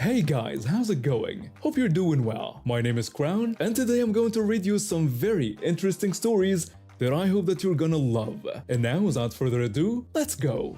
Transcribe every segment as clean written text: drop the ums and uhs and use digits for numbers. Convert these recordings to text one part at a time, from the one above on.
Hey guys, how's it going? Hope you're doing well. My name is Crown, and today I'm going to read you some very interesting stories that I hope that you're gonna love. And now, without further ado, let's go!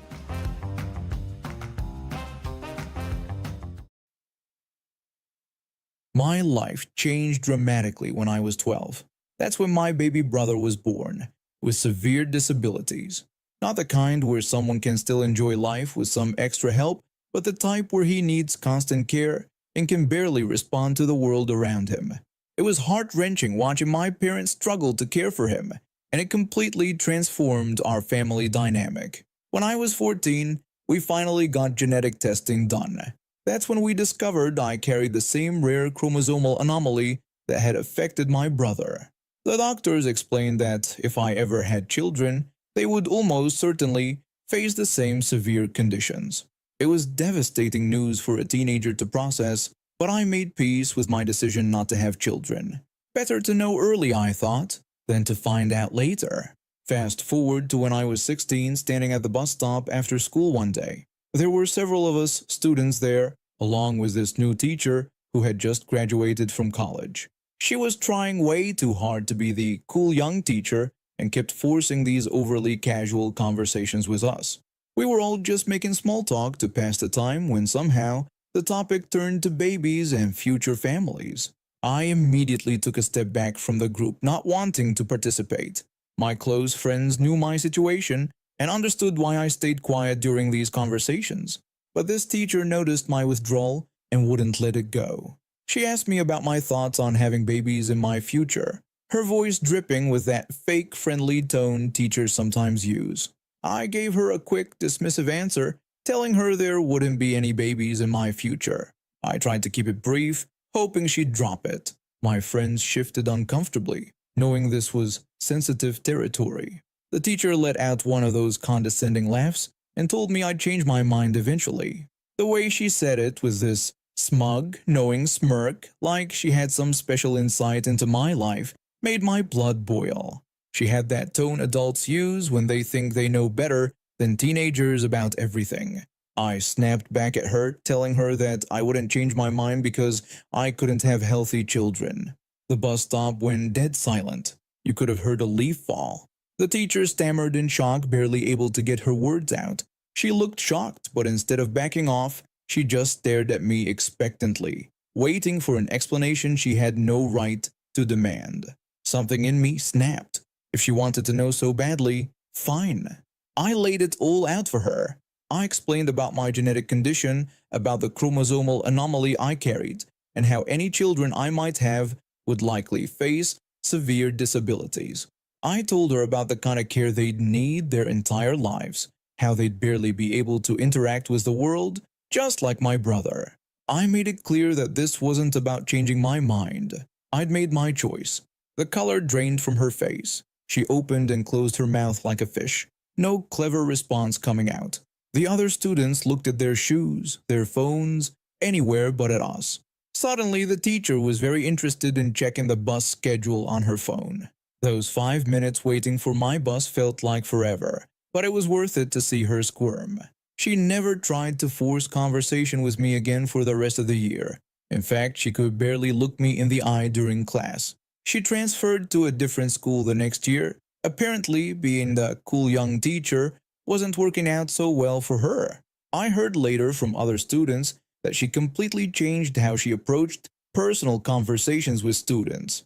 My life changed dramatically when I was 12. That's when my baby brother was born, with severe disabilities. Not the kind where someone can still enjoy life with some extra help, but the type where he needs constant care and can barely respond to the world around him. It was heart-wrenching watching my parents struggle to care for him, and it completely transformed our family dynamic. When I was 14, we finally got genetic testing done. That's when we discovered I carried the same rare chromosomal anomaly that had affected my brother. The doctors explained that if I ever had children, they would almost certainly face the same severe conditions. It was devastating news for a teenager to process, but I made peace with my decision not to have children. Better to know early, I thought, than to find out later. Fast forward to when I was 16, standing at the bus stop after school one day. There were several of us students there, along with this new teacher who had just graduated from college. She was trying way too hard to be the cool young teacher and kept forcing these overly casual conversations with us. We were all just making small talk to pass the time when somehow the topic turned to babies and future families. I immediately took a step back from the group, not wanting to participate. My close friends knew my situation and understood why I stayed quiet during these conversations. But this teacher noticed my withdrawal and wouldn't let it go. She asked me about my thoughts on having babies in my future, her voice dripping with that fake friendly tone teachers sometimes use. I gave her a quick, dismissive answer, telling her there wouldn't be any babies in my future. I tried to keep it brief, hoping she'd drop it. My friends shifted uncomfortably, knowing this was sensitive territory. The teacher let out one of those condescending laughs and told me I'd change my mind eventually. The way she said it was this smug, knowing smirk, like she had some special insight into my life, made my blood boil. She had that tone adults use when they think they know better than teenagers about everything. I snapped back at her, telling her that I wouldn't change my mind because I couldn't have healthy children. The bus stop went dead silent. You could have heard a leaf fall. The teacher stammered in shock, barely able to get her words out. She looked shocked, but instead of backing off, she just stared at me expectantly, waiting for an explanation she had no right to demand. Something in me snapped. If she wanted to know so badly, fine. I laid it all out for her. I explained about my genetic condition, about the chromosomal anomaly I carried, and how any children I might have would likely face severe disabilities. I told her about the kind of care they'd need their entire lives, how they'd barely be able to interact with the world, just like my brother. I made it clear that this wasn't about changing my mind. I'd made my choice. The color drained from her face. She opened and closed her mouth like a fish. No clever response coming out. The other students looked at their shoes, their phones, anywhere but at us. Suddenly, the teacher was very interested in checking the bus schedule on her phone. Those 5 minutes waiting for my bus felt like forever, but it was worth it to see her squirm. She never tried to force conversation with me again for the rest of the year. In fact, she could barely look me in the eye during class. She transferred to a different school the next year. Apparently, being the cool young teacher wasn't working out so well for her. I heard later from other students that she completely changed how she approached personal conversations with students.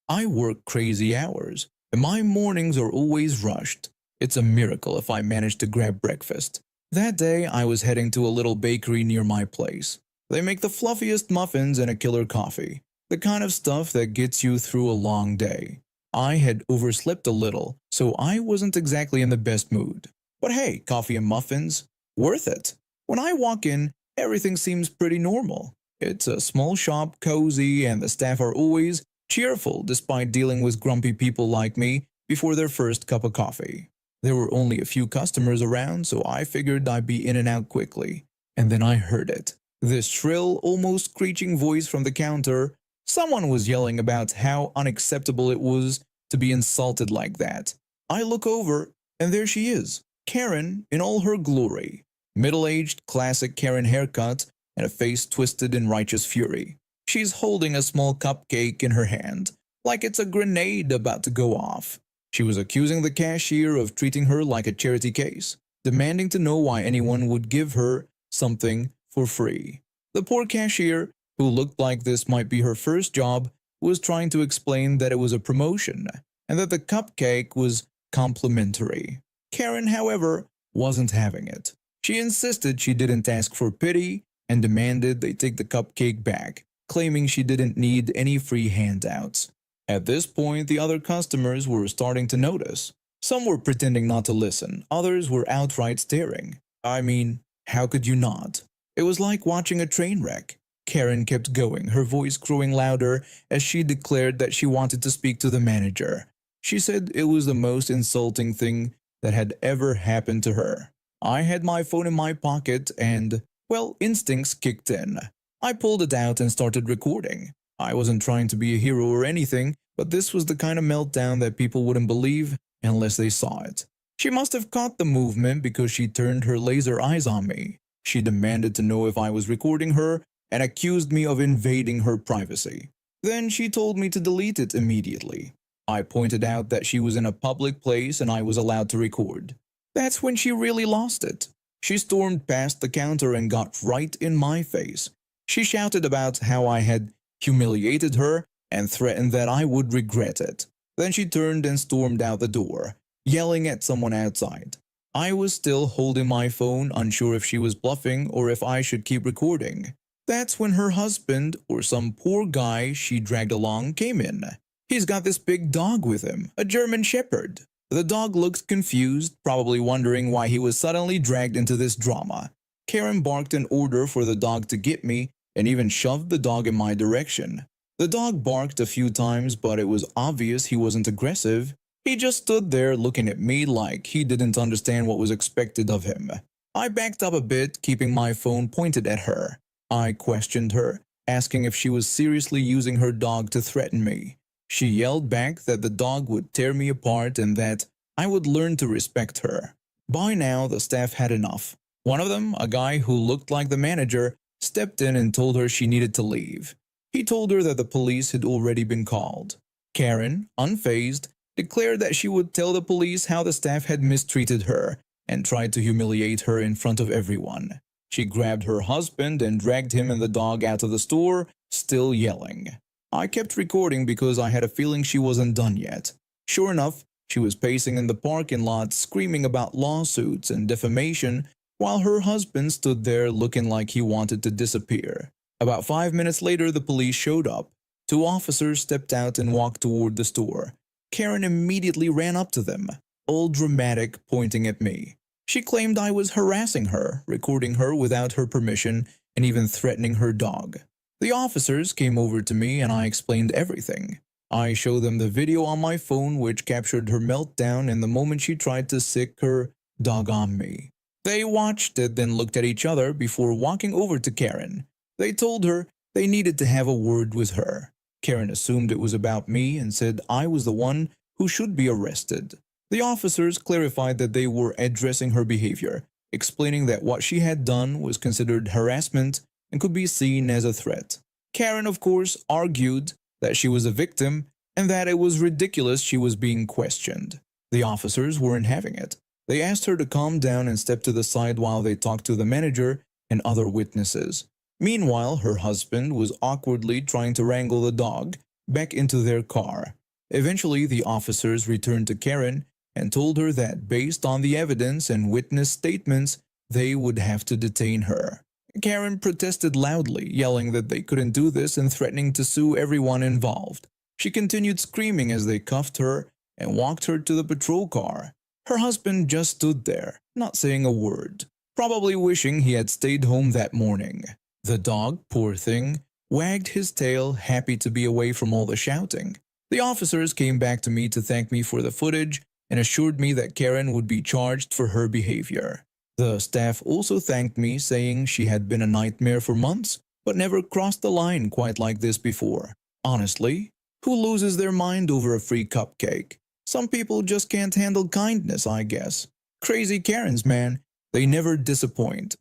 I work crazy hours, and my mornings are always rushed. It's a miracle if I manage to grab breakfast. That day, I was heading to a little bakery near my place. They make the fluffiest muffins and a killer coffee, the kind of stuff that gets you through a long day. I had overslept a little, so I wasn't exactly in the best mood. But hey, coffee and muffins, worth it. When I walk in, everything seems pretty normal. It's a small shop, cozy, and the staff are always cheerful despite dealing with grumpy people like me before their first cup of coffee. There were only a few customers around, so I figured I'd be in and out quickly. And then I heard it. This shrill, almost screeching voice from the counter. Someone was yelling about how unacceptable it was to be insulted like that. I look over, and there she is, Karen in all her glory. Middle-aged, classic Karen haircut, and a face twisted in righteous fury. She's holding a small cupcake in her hand, like it's a grenade about to go off. She was accusing the cashier of treating her like a charity case, demanding to know why anyone would give her something for free. The poor cashier, who looked like this might be her first job, was trying to explain that it was a promotion and that the cupcake was complimentary. Karen, however, wasn't having it. She insisted she didn't ask for pity and demanded they take the cupcake back, claiming she didn't need any free handouts. At this point, the other customers were starting to notice. Some were pretending not to listen, others were outright staring. I mean, how could you not? It was like watching a train wreck. Karen kept going, her voice growing louder as she declared that she wanted to speak to the manager. She said it was the most insulting thing that had ever happened to her. I had my phone in my pocket and, well, instincts kicked in. I pulled it out and started recording. I wasn't trying to be a hero or anything, but this was the kind of meltdown that people wouldn't believe unless they saw it. She must have caught the movement because she turned her laser eyes on me. She demanded to know if I was recording her and accused me of invading her privacy. Then she told me to delete it immediately. I pointed out that she was in a public place and I was allowed to record. That's when she really lost it. She stormed past the counter and got right in my face. She shouted about how I had humiliated her and threatened that I would regret it. Then she turned and stormed out the door, yelling at someone outside. I was still holding my phone, unsure if she was bluffing or if I should keep recording. That's when her husband, or some poor guy she dragged along, came in. He's got this big dog with him, a German Shepherd. The dog looked confused, probably wondering why he was suddenly dragged into this drama. Karen barked an order for the dog to get me and even shoved the dog in my direction. The dog barked a few times, but it was obvious he wasn't aggressive. He just stood there looking at me like he didn't understand what was expected of him. I backed up a bit, keeping my phone pointed at her. I questioned her, asking if she was seriously using her dog to threaten me. She yelled back that the dog would tear me apart and that I would learn to respect her. By now, the staff had enough. One of them, a guy who looked like the manager, stepped in and told her she needed to leave. He told her that the police had already been called. Karen, unfazed, declared that she would tell the police how the staff had mistreated her and tried to humiliate her in front of everyone. She grabbed her husband and dragged him and the dog out of the store, still yelling. I kept recording because I had a feeling she wasn't done yet. Sure enough, she was pacing in the parking lot screaming about lawsuits and defamation while her husband stood there looking like he wanted to disappear. About 5 minutes later, the police showed up. 2 officers stepped out and walked toward the store. Karen immediately ran up to them, all dramatic, pointing at me. She claimed I was harassing her, recording her without her permission, and even threatening her dog. The officers came over to me and I explained everything. I showed them the video on my phone which captured her meltdown and the moment she tried to sick her dog on me. They watched it, then looked at each other before walking over to Karen. They told her they needed to have a word with her. Karen assumed it was about me and said I was the one who should be arrested. The officers clarified that they were addressing her behavior, explaining that what she had done was considered harassment and could be seen as a threat. Karen, of course, argued that she was a victim and that it was ridiculous she was being questioned. The officers weren't having it. They asked her to calm down and step to the side while they talked to the manager and other witnesses. Meanwhile, her husband was awkwardly trying to wrangle the dog back into their car. Eventually, the officers returned to Karen and told her that based on the evidence and witness statements, they would have to detain her. Karen protested loudly, yelling that they couldn't do this and threatening to sue everyone involved. She continued screaming as they cuffed her and walked her to the patrol car. Her husband just stood there, not saying a word, probably wishing he had stayed home that morning. The dog, poor thing, wagged his tail, happy to be away from all the shouting. The officers came back to me to thank me for the footage and assured me that Karen would be charged for her behavior. The staff also thanked me, saying she had been a nightmare for months, but never crossed the line quite like this before. Honestly, who loses their mind over a free cupcake? Some people just can't handle kindness, I guess. Crazy Karens, man. They never disappoint.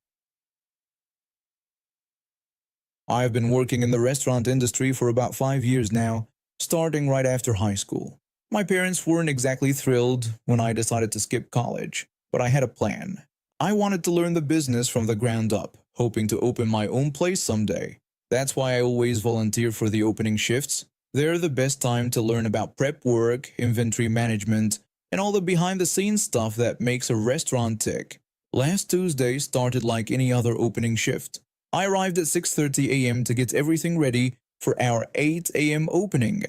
I've been working in the restaurant industry for about 5 years now, starting right after high school. My parents weren't exactly thrilled when I decided to skip college, but I had a plan. I wanted to learn the business from the ground up, hoping to open my own place someday. That's why I always volunteer for the opening shifts. They're the best time to learn about prep work, inventory management, and all the behind-the-scenes stuff that makes a restaurant tick. Last Tuesday started like any other opening shift. I arrived at 6:30 a.m. to get everything ready for our 8 a.m. opening.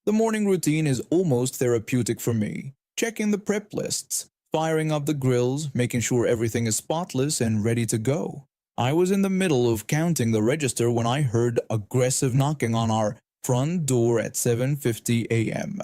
The morning routine is almost therapeutic for me. Checking the prep lists, firing up the grills, making sure everything is spotless and ready to go. I was in the middle of counting the register when I heard aggressive knocking on our front door at 7:50 a.m.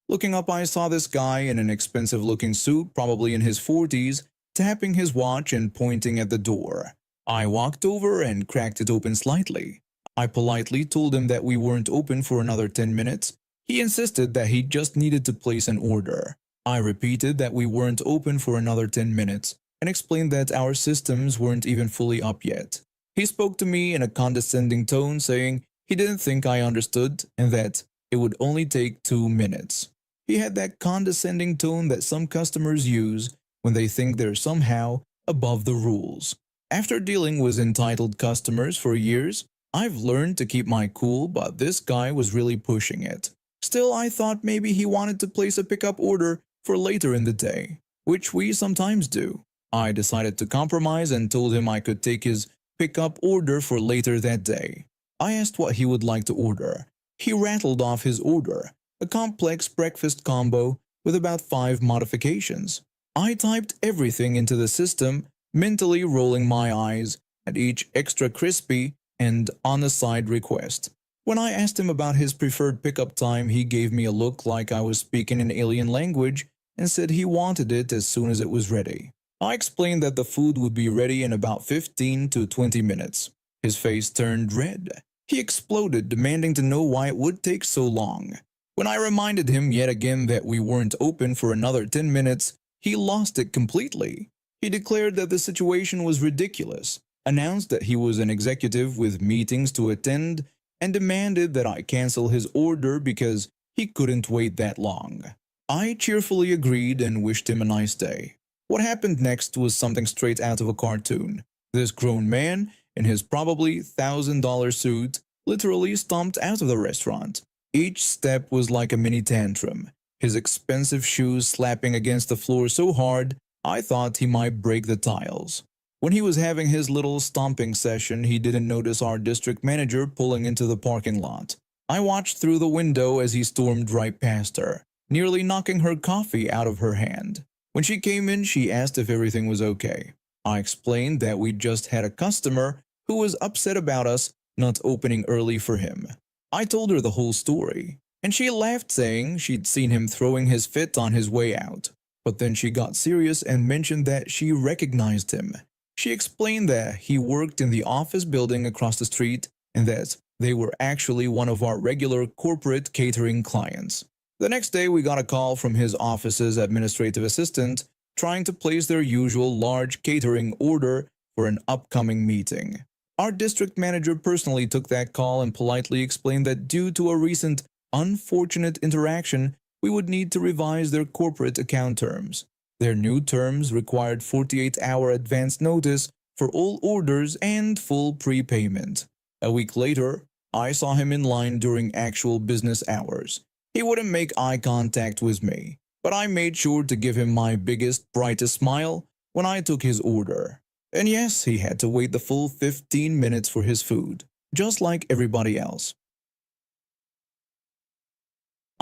Looking up, I saw this guy in an expensive-looking suit, probably in his 40s, tapping his watch and pointing at the door. I walked over and cracked it open slightly. I politely told him that we weren't open for another 10 minutes. He insisted that he just needed to place an order. I repeated that we weren't open for another 10 minutes and explained that our systems weren't even fully up yet. He spoke to me in a condescending tone, saying he didn't think I understood and that it would only take 2 minutes. He had that condescending tone that some customers use when they think they're somehow above the rules. After dealing with entitled customers for years, I've learned to keep my cool, but this guy was really pushing it. Still, I thought maybe he wanted to place a pickup order for later in the day, which we sometimes do. I decided to compromise and told him I could take his pickup order for later that day. I asked what he would like to order. He rattled off his order, a complex breakfast combo with about 5 modifications. I typed everything into the system, mentally rolling my eyes at each extra crispy and on-the-side request. When I asked him about his preferred pickup time, he gave me a look like I was speaking an alien language and said he wanted it as soon as it was ready. I explained that the food would be ready in about 15 to 20 minutes. His face turned red. He exploded, demanding to know why it would take so long. When I reminded him yet again that we weren't open for another 10 minutes, he lost it completely. He declared that the situation was ridiculous, announced that he was an executive with meetings to attend, and demanded that I cancel his order because he couldn't wait that long. I cheerfully agreed and wished him a nice day. What happened next was something straight out of a cartoon. This grown man, in his probably $1,000 suit, literally stomped out of the restaurant. Each step was like a mini tantrum, his expensive shoes slapping against the floor so hard I thought he might break the tiles. When he was having his little stomping session, he didn't notice our district manager pulling into the parking lot. I watched through the window as he stormed right past her, nearly knocking her coffee out of her hand. When she came in, she asked if everything was okay. I explained that we just had a customer who was upset about us not opening early for him. I told her the whole story, and she laughed, saying she'd seen him throwing his fit on his way out. But then she got serious and mentioned that she recognized him. She explained that he worked in the office building across the street and that they were actually one of our regular corporate catering clients. The next day, we got a call from his office's administrative assistant trying to place their usual large catering order for an upcoming meeting. Our district manager personally took that call and politely explained that due to a recent unfortunate interaction, we would need to revise their corporate account terms. Their new terms required 48-hour advance notice for all orders and full prepayment. A week later, I saw him in line during actual business hours. He wouldn't make eye contact with me, but I made sure to give him my biggest, brightest smile when I took his order. And yes, he had to wait the full 15 minutes for his food, just like everybody else.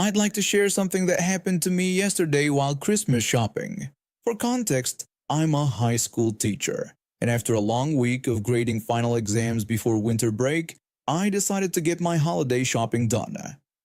I'd like to share something that happened to me yesterday while Christmas shopping. For context, I'm a high school teacher, and after a long week of grading final exams before winter break, I decided to get my holiday shopping done.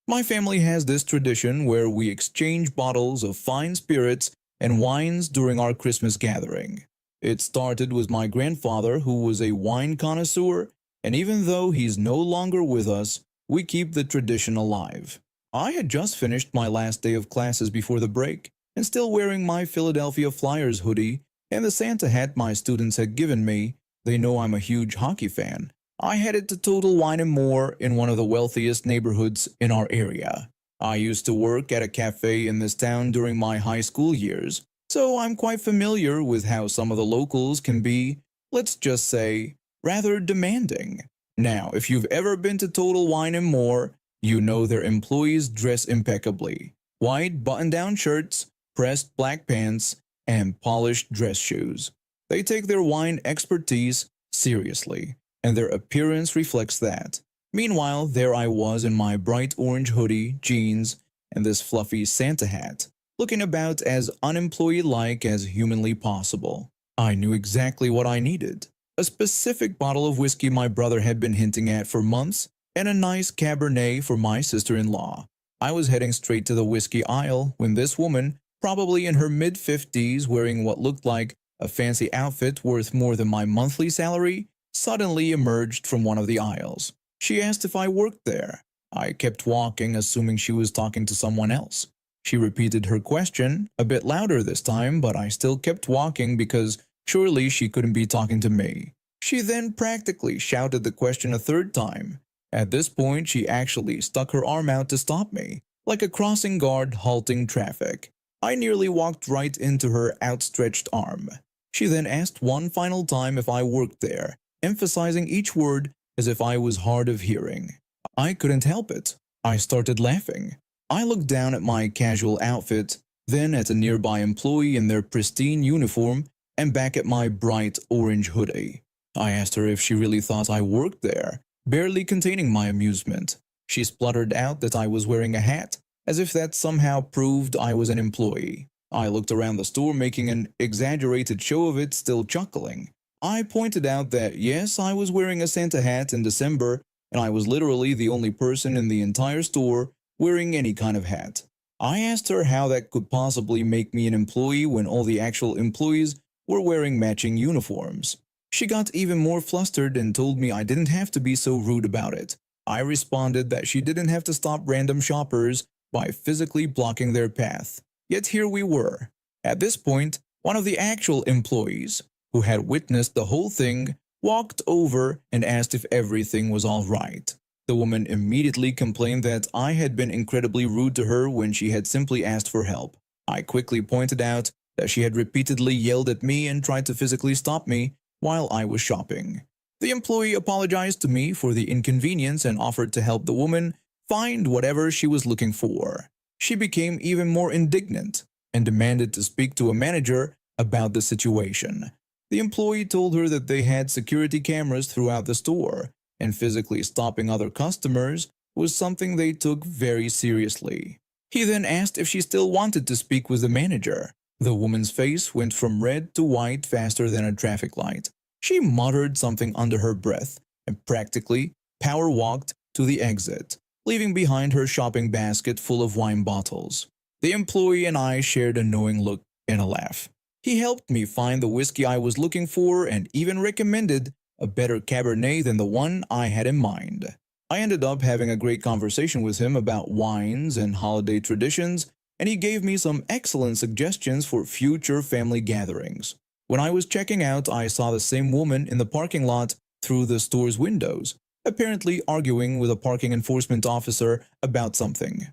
My family has this tradition where we exchange bottles of fine spirits and wines during our Christmas gathering. It started with my grandfather, who was a wine connoisseur, and even though he's no longer with us, we keep the tradition alive. I had just finished my last day of classes before the break and still wearing my Philadelphia Flyers hoodie and the Santa hat my students had given me, they know I'm a huge hockey fan, I headed to Total Wine & More in one of the wealthiest neighborhoods in our area. I used to work at a cafe in this town during my high school years, so I'm quite familiar with how some of the locals can be, let's just say, rather demanding. Now, if you've ever been to Total Wine & More, you know their employees dress impeccably. White button-down shirts, pressed black pants, and polished dress shoes. They take their wine expertise seriously, and their appearance reflects that. Meanwhile, there I was in my bright orange hoodie, jeans, and this fluffy Santa hat, looking about as unemployee-like as humanly possible. I knew exactly what I needed. A specific bottle of whiskey my brother had been hinting at for months, and a nice Cabernet for my sister-in-law. I was heading straight to the whiskey aisle when this woman, probably in her mid-50s, wearing what looked like a fancy outfit worth more than my monthly salary, suddenly emerged from one of the aisles. She asked if I worked there. I kept walking, assuming she was talking to someone else. She repeated her question, a bit louder this time, but I still kept walking because surely she couldn't be talking to me. She then practically shouted the question a third time. At this point, she actually stuck her arm out to stop me, like a crossing guard halting traffic. I nearly walked right into her outstretched arm. She then asked one final time if I worked there, emphasizing each word as if I was hard of hearing. I couldn't help it. I started laughing. I looked down at my casual outfit, then at a nearby employee in their pristine uniform, and back at my bright orange hoodie. I asked her if she really thought I worked there, barely containing my amusement. She spluttered out that I was wearing a hat, as if that somehow proved I was an employee. I looked around the store, making an exaggerated show of it, still chuckling. I pointed out that yes, I was wearing a Santa hat in December, and I was literally the only person in the entire store wearing any kind of hat. I asked her how that could possibly make me an employee when all the actual employees were wearing matching uniforms. She got even more flustered and told me I didn't have to be so rude about it. I responded that she didn't have to stop random shoppers by physically blocking their path. Yet here we were. At this point, one of the actual employees, who had witnessed the whole thing, walked over and asked if everything was all right. The woman immediately complained that I had been incredibly rude to her when she had simply asked for help. I quickly pointed out that she had repeatedly yelled at me and tried to physically stop me while I was shopping. The employee apologized to me for the inconvenience and offered to help the woman find whatever she was looking for. She became even more indignant and demanded to speak to a manager about the situation. The employee told her that they had security cameras throughout the store, and physically stopping other customers was something they took very seriously. He then asked if she still wanted to speak with the manager. The woman's face went from red to white faster than a traffic light. She muttered something under her breath and practically power-walked to the exit, leaving behind her shopping basket full of wine bottles. The employee and I shared a knowing look and a laugh. He helped me find the whiskey I was looking for and even recommended a better Cabernet than the one I had in mind. I ended up having a great conversation with him about wines and holiday traditions, and he gave me some excellent suggestions for future family gatherings. When I was checking out, I saw the same woman in the parking lot through the store's windows, apparently arguing with a parking enforcement officer about something.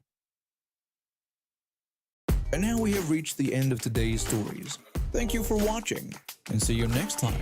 And now we have reached the end of today's stories. Thank you for watching, and see you next time.